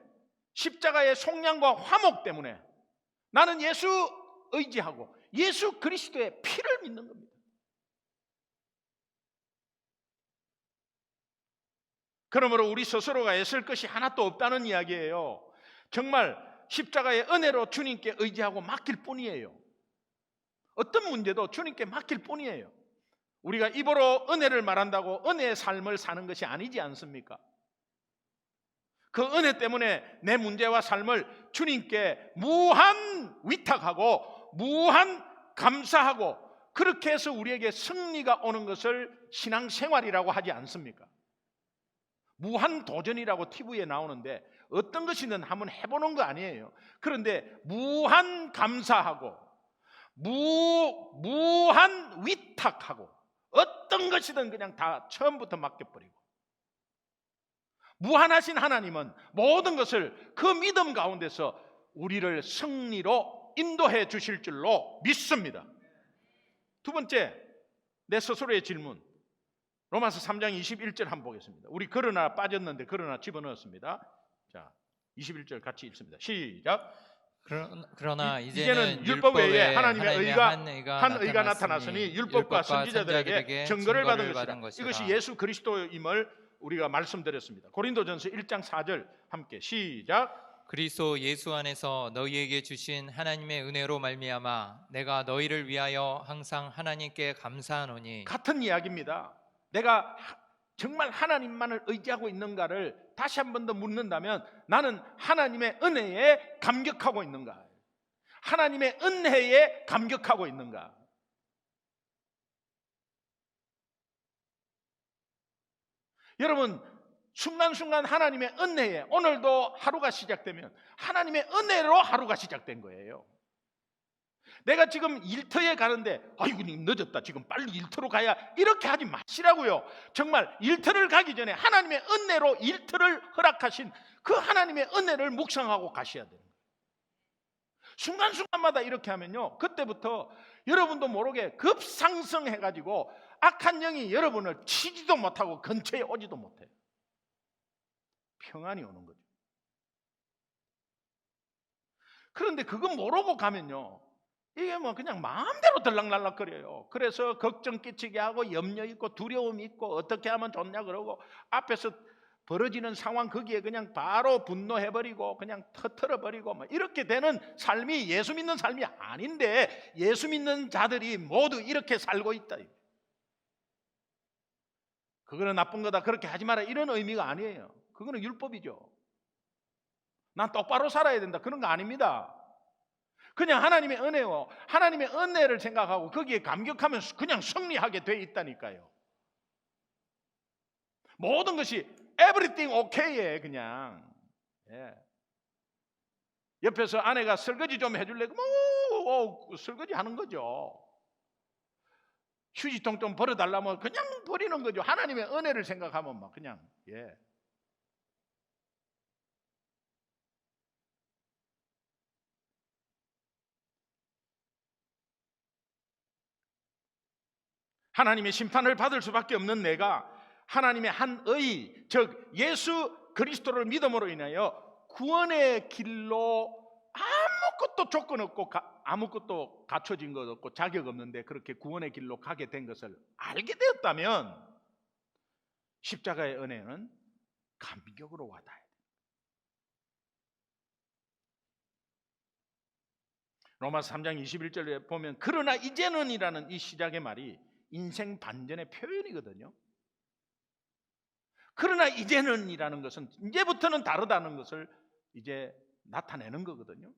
Speaker 1: 십자가의 속량과 화목 때문에 나는 예수 의지하고 예수 그리스도의 피를 믿는 겁니다. 그러므로 우리 스스로가 애쓸 것이 하나도 없다는 이야기예요. 정말 십자가의 은혜로 주님께 의지하고 맡길 뿐이에요. 어떤 문제도 주님께 맡길 뿐이에요. 우리가 입으로 은혜를 말한다고 은혜의 삶을 사는 것이 아니지 않습니까? 그 은혜 때문에 내 문제와 삶을 주님께 무한 위탁하고 무한 감사하고 그렇게 해서 우리에게 승리가 오는 것을 신앙생활이라고 하지 않습니까? 무한 도전이라고 TV에 나오는데 어떤 것이든 한번 해보는 거 아니에요. 그런데 무한 감사하고 무한 위탁하고 어떤 것이든 그냥 다 처음부터 맡겨버리고, 무한하신 하나님은 모든 것을 그 믿음 가운데서 우리를 승리로 인도해 주실 줄로 믿습니다. 두 번째, 내 스스로의 질문, 로마서 3장 21절 한번 보겠습니다. 우리 그러나 빠졌는데 그러나 집어넣었습니다. 자, 21절 같이 읽습니다. 시작.
Speaker 2: 그러나
Speaker 1: 이제는 율법 외에 하나님의 의가 한 의가 나타났으니 율법과 선지자들에게 증거를 받은 것이다. 이것이 예수 그리스도임을 우리가 말씀드렸습니다. 고린도전서 1장 4절 함께 시작.
Speaker 2: 그리스도 예수 안에서 너희에게 주신 하나님의 은혜로 말미암아 내가 너희를 위하여 항상 하나님께 감사하노니.
Speaker 1: 같은 이야기입니다. 내가 정말 하나님만을 의지하고 있는가를 다시 한 번 더 묻는다면 나는 하나님의 은혜에 감격하고 있는가? 하나님의 은혜에 감격하고 있는가? 여러분, 순간순간 하나님의 은혜에, 오늘도 하루가 시작되면 하나님의 은혜로 하루가 시작된 거예요. 내가 지금 일터에 가는데 아이고 늦었다, 지금 빨리 일터로 가야, 이렇게 하지 마시라고요. 정말 일터를 가기 전에 하나님의 은혜로 일터를 허락하신 그 하나님의 은혜를 묵상하고 가셔야 돼요. 순간순간마다 이렇게 하면요, 그때부터 여러분도 모르게 급상승해가지고 악한 영이 여러분을 치지도 못하고 근처에 오지도 못해요. 평안이 오는 거죠. 그런데 그거 모르고 가면요, 이게 뭐 그냥 마음대로 들락날락거려요. 그래서 걱정 끼치게 하고 염려 있고 두려움 있고 어떻게 하면 좋냐 그러고 앞에서 벌어지는 상황 거기에 그냥 바로 분노해버리고 그냥 터트려버리고 뭐 이렇게 되는 삶이 예수 믿는 삶이 아닌데 예수 믿는 자들이 모두 이렇게 살고 있다. 그거는 나쁜 거다 그렇게 하지 마라 이런 의미가 아니에요. 그거는 율법이죠. 난 똑바로 살아야 된다 그런 거 아닙니다. 그냥 하나님의 은혜요. 하나님의 은혜를 생각하고 거기에 감격하면서 그냥 승리하게 돼 있다니까요. 모든 것이 everything okay에 그냥. 예. 옆에서 아내가 설거지 좀 해줄래? 설거지 하는 거죠. 휴지통 좀 버려달라면 그냥 버리는 거죠. 하나님의 은혜를 생각하면 막 그냥. 예. 하나님의 심판을 받을 수밖에 없는 내가 하나님의 한 의, 즉 예수 그리스도를 믿음으로 인하여 구원의 길로 아무것도 조건 없고 아무것도 갖춰진 것 없고 자격 없는데 그렇게 구원의 길로 가게 된 것을 알게 되었다면 십자가의 은혜는 감격으로 와닿아야 돼요. 로마서 3장 21절에 보면 그러나 이제는이라는 이 시작의 말이 인생 반전의 표현이거든요. 그러나 이제는이라는 것은 이제부터는 다르다는 것을 이제 나타내는 거거든요.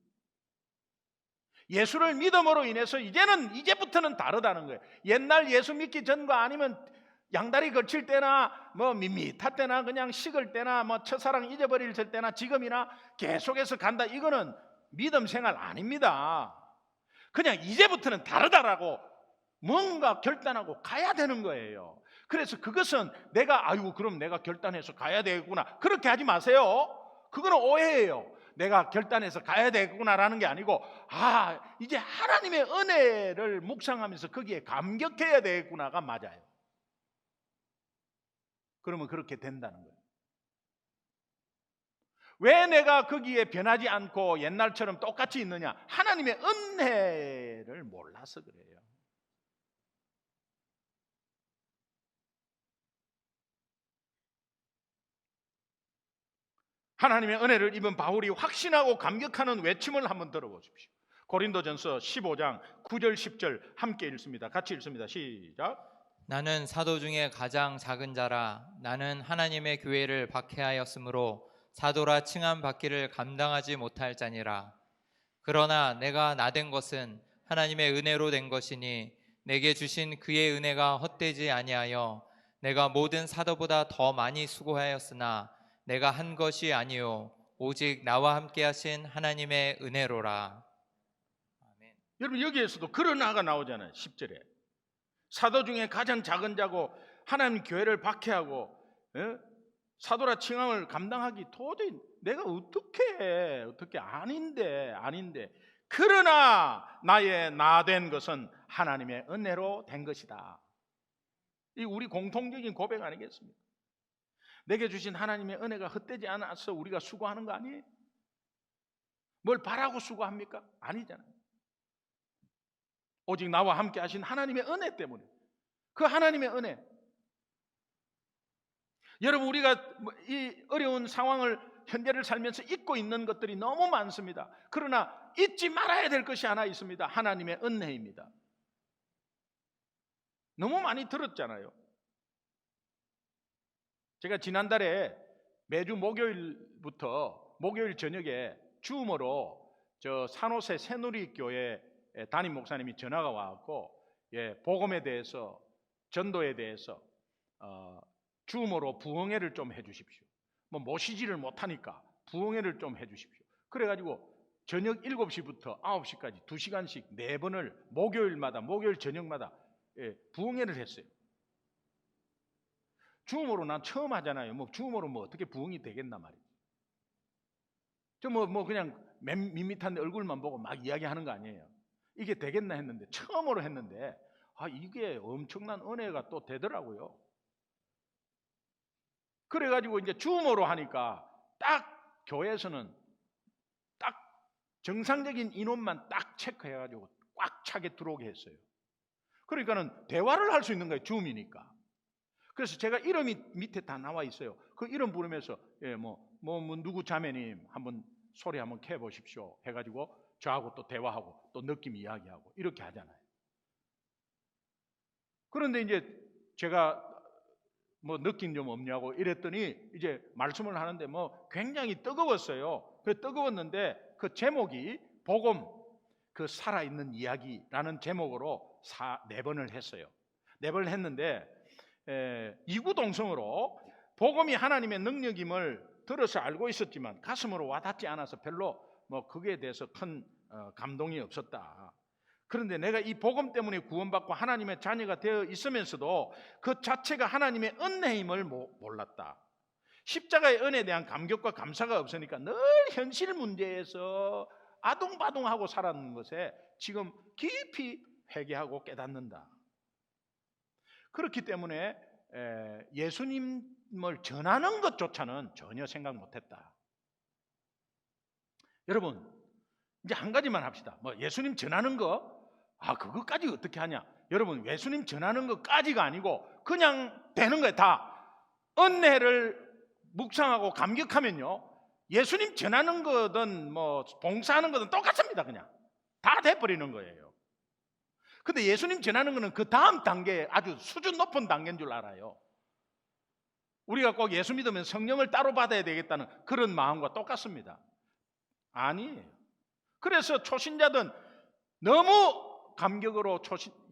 Speaker 1: 예수를 믿음으로 인해서 이제부터는 다르다는 거예요. 옛날 예수 믿기 전과 아니면 양다리 걸칠 때나 뭐 밋밋할 때나 그냥 식을 때나 뭐 첫사랑 잊어버릴 때나 지금이나 계속해서 간다. 이거는 믿음 생활 아닙니다. 그냥 이제부터는 다르다라고 뭔가 결단하고 가야 되는 거예요. 그래서 그것은 그럼 내가 결단해서 가야 되겠구나 그렇게 하지 마세요. 그거는 오해예요. 내가 결단해서 가야 되겠구나라는 게 아니고 이제 하나님의 은혜를 묵상하면서 거기에 감격해야 되겠구나가 맞아요. 그러면 그렇게 된다는 거예요. 왜 내가 거기에 변하지 않고 옛날처럼 똑같이 있느냐? 하나님의 은혜를 몰라서 그래요. 하나님의 은혜를 입은 바울이 확신하고 감격하는 외침을 한번 들어보십시오. 고린도전서 15장 9절 10절 함께 읽습니다. 같이 읽습니다. 시작.
Speaker 2: 나는 사도 중에 가장 작은 자라. 나는 하나님의 교회를 박해하였으므로 사도라 칭함 받기를 감당하지 못할 자니라. 그러나 내가 나된 것은 하나님의 은혜로 된 것이니 내게 주신 그의 은혜가 헛되지 아니하여 내가 모든 사도보다 더 많이 수고하였으나 내가 한 것이 아니요 오직 나와 함께 하신 하나님의 은혜로라. 아멘.
Speaker 1: 여러분 여기에서도 그러나가 나오잖아요. 10절에 사도 중에 가장 작은 자고 하나님 교회를 박해하고 사도라 칭함을 감당하기 도저히 내가 어떻게 아닌데 그러나 나의 나된 것은 하나님의 은혜로 된 것이다. 이 우리 공통적인 고백 아니겠습니까? 내게 주신 하나님의 은혜가 헛되지 않아서 우리가 수고하는 거 아니에요? 뭘 바라고 수고합니까? 아니잖아요. 오직 나와 함께 하신 하나님의 은혜 때문에. 그 하나님의 은혜. 여러분 우리가 이 어려운 상황을 현재를 살면서 잊고 있는 것들이 너무 많습니다. 그러나 잊지 말아야 될 것이 하나 있습니다. 하나님의 은혜입니다. 너무 많이 들었잖아요. 제가 지난달에 매주 목요일부터 목요일 저녁에 줌으로 저 산호세 새누리교회 담임 목사님이 전화가 와갖고 복음에 대해서 전도에 대해서 줌으로 부흥회를 좀 해주십시오. 뭐 모시지를 못하니까 부흥회를 좀 해주십시오. 그래가지고 저녁 7시부터 9시까지 2시간씩 4번을 목요일마다 목요일 저녁마다 부흥회를 했어요. 줌으로 난 처음 하잖아요. 뭐 줌으로 뭐 어떻게 부흥이 되겠나 말이에요. 저 뭐 그냥 밋밋한데 얼굴만 보고 막 이야기하는 거 아니에요. 이게 되겠나 했는데 처음으로 했는데 이게 엄청난 은혜가 또 되더라고요. 그래가지고 이제 줌으로 하니까 딱 교회에서는 딱 정상적인 인원만 딱 체크해가지고 꽉 차게 들어오게 했어요. 그러니까는 대화를 할 수 있는 거예요. 줌이니까. 그래서 제가 이름이 밑에 다 나와 있어요. 그 이름 부르면서 누구 자매님 한번 소리 한번 켜 보십시오 해가지고 저하고 또 대화하고 또 느낌 이야기하고 이렇게 하잖아요. 그런데 이제 제가 느낀 점 없냐고 이랬더니 이제 말씀을 하는데 굉장히 뜨거웠어요. 그 뜨거웠는데 그 제목이 복음 그 살아있는 이야기라는 제목으로 4번을 했어요. 4번을 했는데 이구동성으로 복음이 하나님의 능력임을 들어서 알고 있었지만 가슴으로 와닿지 않아서 별로 그거에 대해서 큰 감동이 없었다. 그런데 내가 이 복음 때문에 구원받고 하나님의 자녀가 되어 있으면서도 그 자체가 하나님의 은혜임을 몰랐다. 십자가의 은혜에 대한 감격과 감사가 없으니까 늘 현실 문제에서 아둥바둥하고 살았는 것에 지금 깊이 회개하고 깨닫는다. 그렇기 때문에 예수님을 전하는 것조차는 전혀 생각 못했다. 여러분 이제 한 가지만 합시다. 예수님 전하는 거 그것까지 어떻게 하냐? 여러분 예수님 전하는 것까지가 아니고 그냥 되는 거예요. 다 은혜를 묵상하고 감격하면요 예수님 전하는 거든 봉사하는 거든 똑같습니다. 그냥 다 돼버리는 거예요. 근데 예수님 전하는 거는 그 다음 단계 아주 수준 높은 단계인 줄 알아요. 우리가 꼭 예수 믿으면 성령을 따로 받아야 되겠다는 그런 마음과 똑같습니다. 아니에요. 그래서 초신자든 너무 감격으로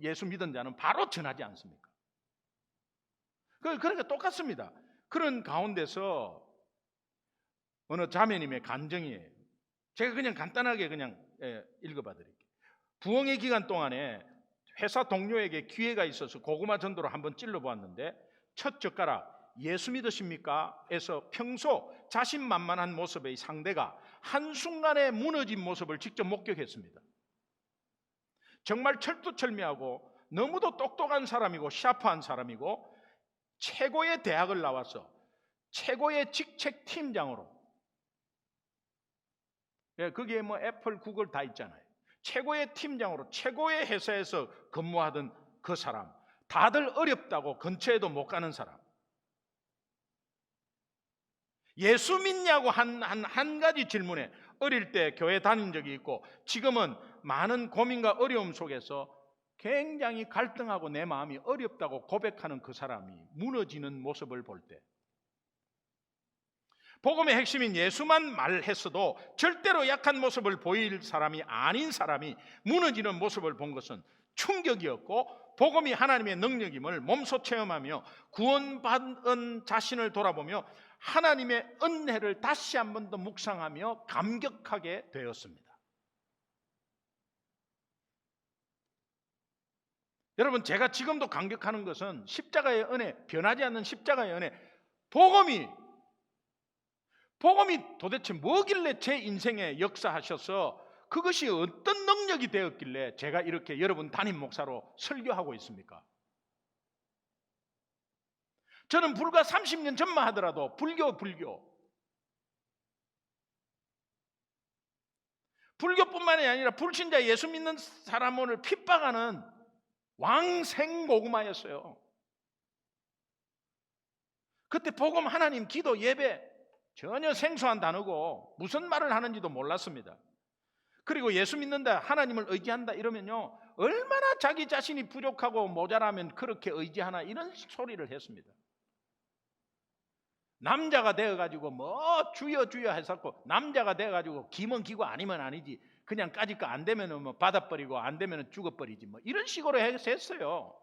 Speaker 1: 예수 믿은 자는 바로 전하지 않습니까? 그러니까 똑같습니다. 그런 가운데서 어느 자매님의 간증이에요. 제가 그냥 간단하게 그냥 읽어봐 드릴게요. 부흥의 기간 동안에 회사 동료에게 기회가 있어서 고구마 전도를 한번 찔러보았는데 첫 젓가락 예수 믿으십니까? 에서 평소 자신만만한 모습의 상대가 한순간에 무너진 모습을 직접 목격했습니다. 정말 철두철미하고 너무도 똑똑한 사람이고 샤프한 사람이고 최고의 대학을 나와서 최고의 직책 팀장으로 거기에 애플, 구글 다 있잖아요. 최고의 팀장으로 최고의 회사에서 근무하던 그 사람, 다들 어렵다고 근처에도 못 가는 사람. 예수 믿냐고 한 가지 질문에 어릴 때 교회 다닌 적이 있고 지금은 많은 고민과 어려움 속에서 굉장히 갈등하고 내 마음이 어렵다고 고백하는 그 사람이 무너지는 모습을 볼 때 복음의 핵심인 예수만 말했어도 절대로 약한 모습을 보일 사람이 아닌 사람이 무너지는 모습을 본 것은 충격이었고 복음이 하나님의 능력임을 몸소 체험하며 구원받은 자신을 돌아보며 하나님의 은혜를 다시 한 번 더 묵상하며 감격하게 되었습니다. 여러분 제가 지금도 감격하는 것은 십자가의 은혜, 변하지 않는 십자가의 은혜, 복음이 도대체 뭐길래 제 인생에 역사하셔서 그것이 어떤 능력이 되었길래 제가 이렇게 여러분 담임 목사로 설교하고 있습니까? 저는 불과 30년 전만 하더라도 불교뿐만이 아니라 불신자 예수 믿는 사람을 핍박하는 왕생고구마였어요. 그때 복음, 하나님, 기도, 예배 전혀 생소한 단어고 무슨 말을 하는지도 몰랐습니다. 그리고 예수 믿는다, 하나님을 의지한다 이러면요 얼마나 자기 자신이 부족하고 모자라면 그렇게 의지하나 이런 소리를 했습니다. 남자가 되어가지고 주여 주여 했었고 남자가 되어가지고 기면 기고 아니면 아니지 그냥 까짓 거 안 되면 받아버리고 안 되면 죽어버리지 이런 식으로 했어요.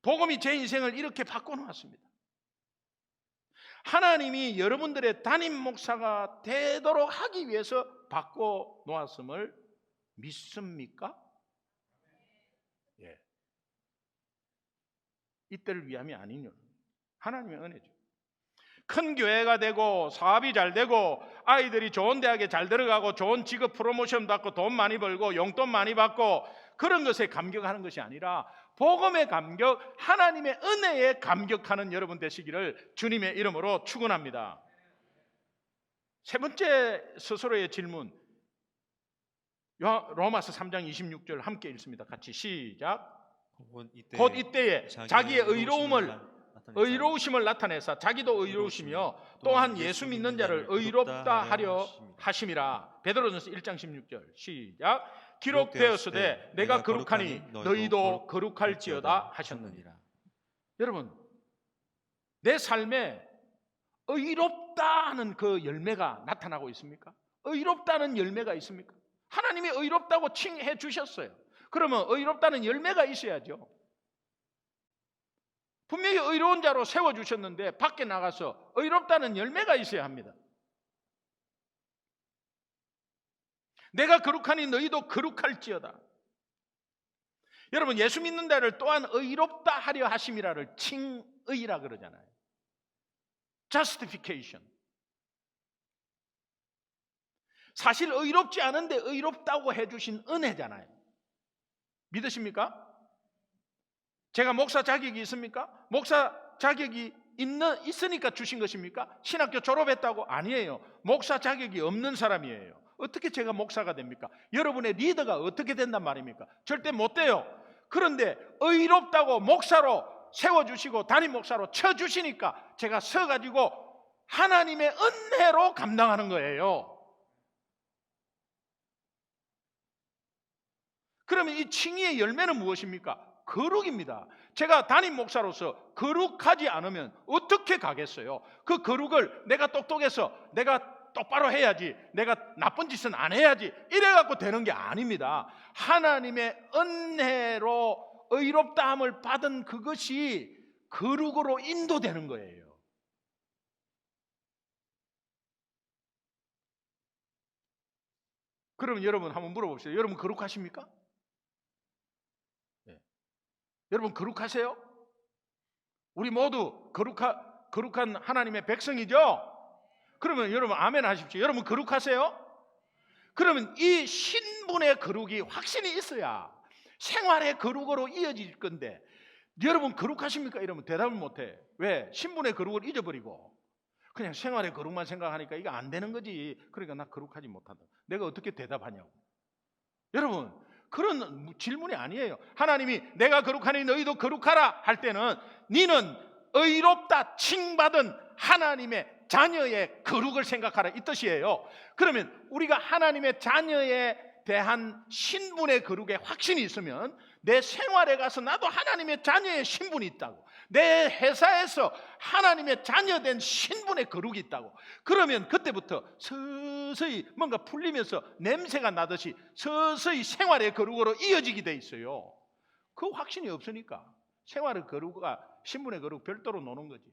Speaker 1: 복음이 제 인생을 이렇게 바꿔놓았습니다. 하나님이 여러분들의 담임 목사가 되도록 하기 위해서 바꿔놓았음을 믿습니까? 예. 이때를 위함이 아니뇨. 하나님의 은혜죠. 큰 교회가 되고 사업이 잘 되고 아이들이 좋은 대학에 잘 들어가고 좋은 직업 프로모션 받고 돈 많이 벌고 용돈 많이 받고 그런 것에 감격하는 것이 아니라 복음의 감격, 하나님의 은혜에 감격하는 여러분 되시기를 주님의 이름으로 축원합니다. 세 번째 스스로의 질문, 로마서 3장 26절 함께 읽습니다. 같이 시작. 곧 이때에 자기의 의로우심을 나타내사 자기도 의로우시며 또한 예수 믿는 자를 의롭다 하려 하심이라. 베드로전서 1장 16절 시작. 기록되었으되 내가 거룩하니 너희도 거룩할지어다 하셨느니라. 여러분, 내 삶에 의롭다는 그 열매가 나타나고 있습니까? 의롭다는 열매가 있습니까? 하나님이 의롭다고 칭해 주셨어요. 그러면 의롭다는 열매가 있어야죠. 분명히 의로운 자로 세워주셨는데 밖에 나가서 의롭다는 열매가 있어야 합니다. 내가 거룩하니 너희도 거룩할지어다. 여러분, 예수 믿는 자를 또한 의롭다 하려 하심이라를 칭의라 그러잖아요. Justification. 사실 의롭지 않은데 의롭다고 해주신 은혜잖아요. 믿으십니까? 제가 목사 자격이 있습니까? 목사 자격이 있으니까 주신 것입니까? 신학교 졸업했다고? 아니에요. 목사 자격이 없는 사람이에요. 어떻게 제가 목사가 됩니까? 여러분의 리더가 어떻게 된단 말입니까? 절대 못 돼요. 그런데 의롭다고 목사로 세워주시고 담임 목사로 쳐주시니까 제가 서가지고 하나님의 은혜로 감당하는 거예요. 그러면 이 칭의의 열매는 무엇입니까? 거룩입니다. 제가 담임 목사로서 거룩하지 않으면 어떻게 가겠어요? 그 거룩을 내가 똑똑해서 내가 똑바로 해야지, 내가 나쁜 짓은 안 해야지 이래갖고 되는 게 아닙니다. 하나님의 은혜로 의롭다함을 받은 그것이 거룩으로 인도되는 거예요. 그러면 여러분 한번 물어봅시다. 여러분 거룩하십니까? 네. 여러분 거룩하세요? 우리 모두 거룩한 하나님의 백성이죠? 그러면 여러분 아멘 하십시오. 여러분 거룩하세요? 그러면 이 신분의 거룩이 확신이 있어야 생활의 거룩으로 이어질 건데, 여러분 거룩하십니까? 이러면 대답을 못해. 왜? 신분의 거룩을 잊어버리고 그냥 생활의 거룩만 생각하니까 이게 안 되는 거지. 그러니까 나 거룩하지 못한다. 내가 어떻게 대답하냐고. 여러분 그런 질문이 아니에요. 하나님이 내가 거룩하니 너희도 거룩하라 할 때는 니는 의롭다 칭받은 하나님의 자녀의 거룩을 생각하라 이 뜻이에요. 그러면 우리가 하나님의 자녀에 대한 신분의 거룩에 확신이 있으면 내 생활에 가서 나도 하나님의 자녀의 신분이 있다고, 내 회사에서 하나님의 자녀된 신분의 거룩이 있다고, 그러면 그때부터 서서히 뭔가 풀리면서 냄새가 나듯이 서서히 생활의 거룩으로 이어지게 돼 있어요. 그 확신이 없으니까 생활의 거룩과 신분의 거룩 별도로 노는 거지.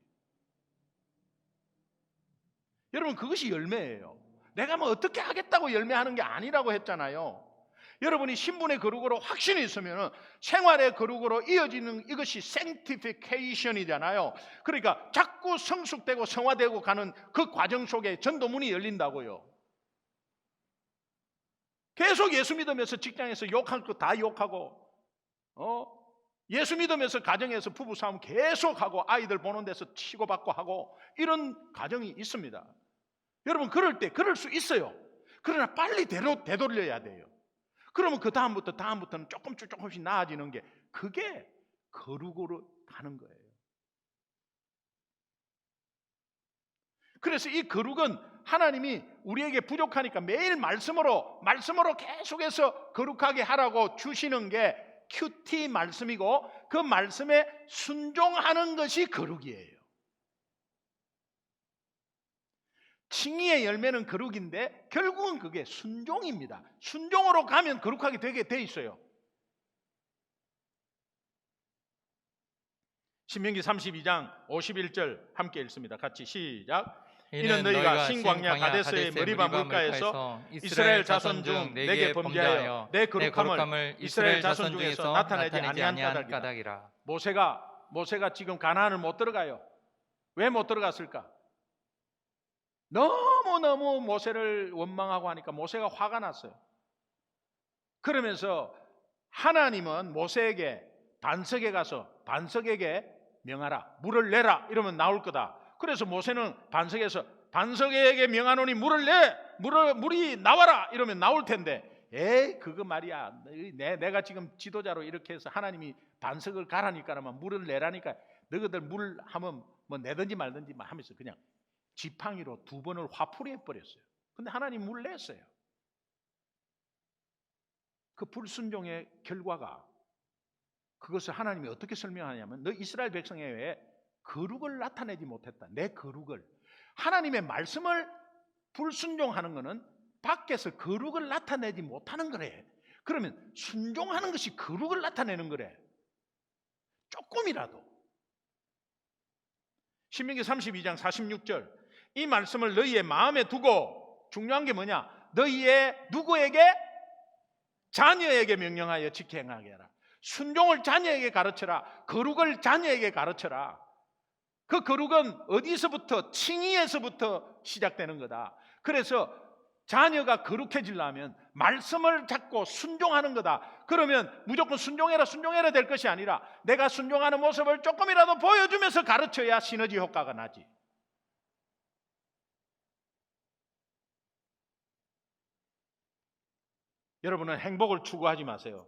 Speaker 1: 여러분 그것이 열매예요. 내가 뭐 어떻게 하겠다고 열매하는 게 아니라고 했잖아요. 여러분이 신분의 거룩으로 확신이 있으면 생활의 거룩으로 이어지는 이것이 sanctification이잖아요. 그러니까 자꾸 성숙되고 성화되고 가는 그 과정 속에 전도문이 열린다고요. 계속 예수 믿으면서 직장에서 욕할 거 다 욕하고, 예수 믿으면서 가정에서 부부싸움 계속하고 아이들 보는 데서 치고받고 하고 이런 가정이 있습니다. 여러분 그럴 때 그럴 수 있어요. 그러나 빨리 되돌려야 돼요. 그러면 그 다음부터는 조금씩 나아지는 게, 그게 거룩으로 가는 거예요. 그래서 이 거룩은 하나님이 우리에게 부족하니까 매일 말씀으로 계속해서 거룩하게 하라고 주시는 게 큐티 말씀이고, 그 말씀에 순종하는 것이 거룩이에요. 칭의의 열매는 거룩인데 결국은 그게 순종입니다. 순종으로 가면 거룩하게 되게 돼 있어요. 신명기 32장 51절 함께 읽습니다. 같이 시작. 이는 너희가 신광야 가데스의 머리바 물가에서 이스라엘 자손 중 내게 범죄하여 내 거룩함을 이스라엘 자손 중에서 나타내지 아니한 까닭이라. 모세가 지금 가나안을 못 들어가요. 왜 못 들어갔을까? 너무너무 모세를 원망하고 하니까 모세가 화가 났어요. 그러면서 하나님은 모세에게 반석에 가서 반석에게 명하라, 물을 내라 이러면 나올 거다. 그래서 모세는 반석에서 반석에게 명하노니 물이 나와라 이러면 나올 텐데, 에이 그거 말이야, 내가 지금 지도자로 이렇게 해서 하나님이 반석을 가라니까만 물을 내라니까 너희들 물 하면 뭐 내든지 말든지 하면서 그냥 지팡이로 2번을 화풀이해 버렸어요. 근데 하나님 물 냈어요. 그 불순종의 결과가, 그것을 하나님이 어떻게 설명하냐면, 너 이스라엘 백성에 왜 거룩을 나타내지 못했다. 내 거룩을. 하나님의 말씀을 불순종하는 것은 밖에서 거룩을 나타내지 못하는 거래. 그러면 순종하는 것이 거룩을 나타내는 거래. 조금이라도. 신명기 32장 46절, 이 말씀을 너희의 마음에 두고, 중요한 게 뭐냐, 너희의 누구에게? 자녀에게 명령하여 지켜 행하게 하라. 순종을 자녀에게 가르쳐라. 거룩을 자녀에게 가르쳐라. 그 거룩은 어디서부터? 칭의에서부터 시작되는 거다. 그래서 자녀가 거룩해지려면 말씀을 잡고 순종하는 거다. 그러면 무조건 순종해라 될 것이 아니라 내가 순종하는 모습을 조금이라도 보여주면서 가르쳐야 시너지 효과가 나지. 여러분은 행복을 추구하지 마세요.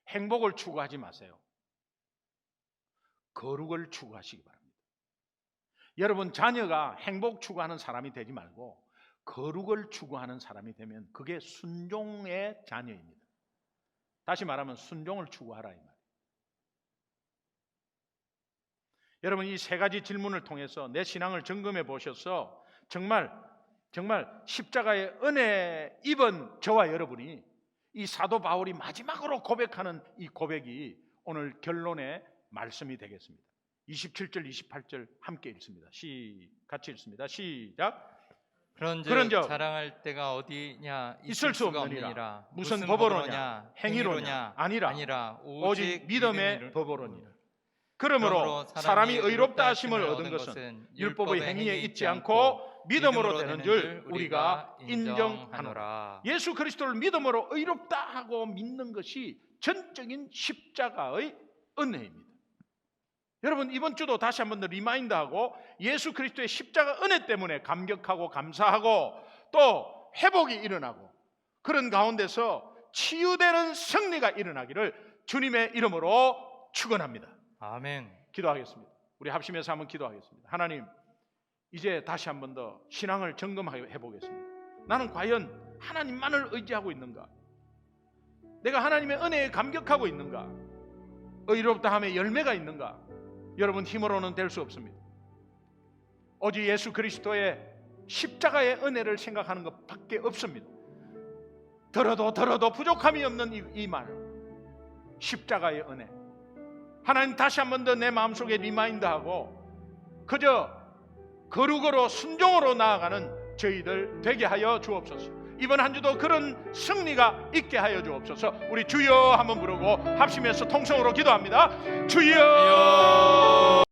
Speaker 1: 행복을 추구하지 마세요. 거룩을 추구하시기 바랍니다. 여러분 자녀가 행복 추구하는 사람이 되지 말고 거룩을 추구하는 사람이 되면 그게 순종의 자녀입니다. 다시 말하면 순종을 추구하라 이 말이에요. 여러분 이 3가지 질문을 통해서 내 신앙을 점검해 보셔서 정말 십자가의 은혜 입은 저와 여러분이 이 사도 바울이 마지막으로 고백하는 이 고백이 오늘 결론의 말씀이 되겠습니다. 27절 28절 함께 읽습니다. 같이 읽습니다. 시작.
Speaker 2: 그런즉 자랑할 때가 어디냐 있을 수 없느니라.
Speaker 1: 무슨 법으로냐 행위로냐 아니라 오직 믿음의 법으로니라. 그러므로 사람이 의롭다 하심을 얻은 것은 율법의 행위에 있지 않고 믿음으로 되는 줄 우리가 인정하노라. 예수 그리스도를 믿음으로 의롭다 하고 믿는 것이 전적인 십자가의 은혜입니다. 여러분 이번 주도 다시 한번 더 리마인드하고 예수 그리스도의 십자가 은혜 때문에 감격하고 감사하고 또 회복이 일어나고 그런 가운데서 치유되는 승리가 일어나기를 주님의 이름으로 축원합니다.
Speaker 2: 아멘.
Speaker 1: 기도하겠습니다. 우리 합심해서 한번 기도하겠습니다. 하나님, 이제 다시 한번 더 신앙을 점검해 보겠습니다. 나는 과연 하나님만을 의지하고 있는가? 내가 하나님의 은혜에 감격하고 있는가? 의롭다 함의 열매가 있는가? 여러분 힘으로는 될 수 없습니다. 오직 예수 그리스도의 십자가의 은혜를 생각하는 것밖에 없습니다. 들어도 부족함이 없는 이 말, 십자가의 은혜. 하나님 다시 한번 더 내 마음속에 리마인드하고 그저 거룩으로 순종으로 나아가는 저희들 되게 하여 주옵소서. 이번 한 주도 그런 승리가 있게 하여 주옵소서. 우리 주여 한번 부르고 합심해서 통성으로 기도합니다. 주여.